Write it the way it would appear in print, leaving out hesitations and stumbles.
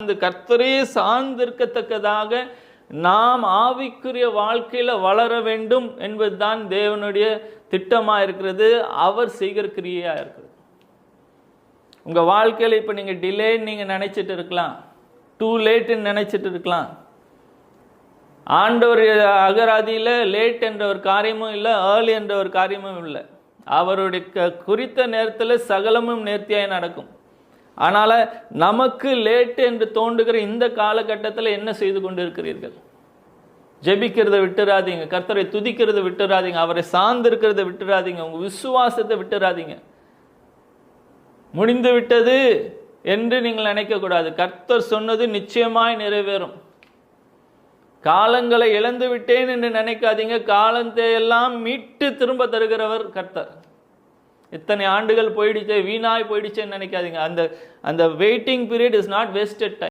அந்த கர்த்தரே சார்ந்திருக்கத்தக்கதாக நாம் ஆவிக்குரிய வாழ்க்கையில வளர வேண்டும் என்பதுதான் தேவனுடைய திட்டமா இருக்கிறது, அவர் செய்கிற கிரியா இருக்கிறது. உங்க வாழ்க்கையில இப்ப நீங்க டிலேன்னு நீங்க நினைச்சிட்டு இருக்கலாம், டூ லேட்ன்னு நினைச்சிட்டு இருக்கலாம். ஆண்டவர் அகராதியில லேட் என்ற ஒரு காரியமும் இல்லை, ஏர்லி என்ற ஒரு காரியமும் இல்லை. அவருடைய குறித்த நேரத்தில் சகலமும் நேர்த்தியாய் நடக்கும். ஆனால் நமக்கு லேட் என்று தோன்றுகிற இந்த காலகட்டத்தில் என்ன செய்து கொண்டு இருக்கிறீர்கள்? ஜெபிக்கிறத விட்டுறாதீங்க, கர்த்தரை துதிக்கிறத விட்டுறாதீங்க, அவரை சார்ந்திருக்கிறத விட்டுறாதீங்க, உங்க விசுவாசத்தை விட்டுறாதீங்க. முடிந்து விட்டது என்று நீங்கள் நினைக்கக்கூடாது. கர்த்தர் சொன்னது நிச்சயமாய் நிறைவேறும். காலங்களை இழந்து விட்டேன் என்று நினைக்காதீங்க, காலத்தை எல்லாம் மீட்டு திரும்ப தருகிறவர் கர்த்தர். இத்தனை ஆண்டுகள் போயிடுச்சு, வீணாய் போயிடுச்சுன்னு நினைக்காதீங்க. அந்த waiting period is not wasted time.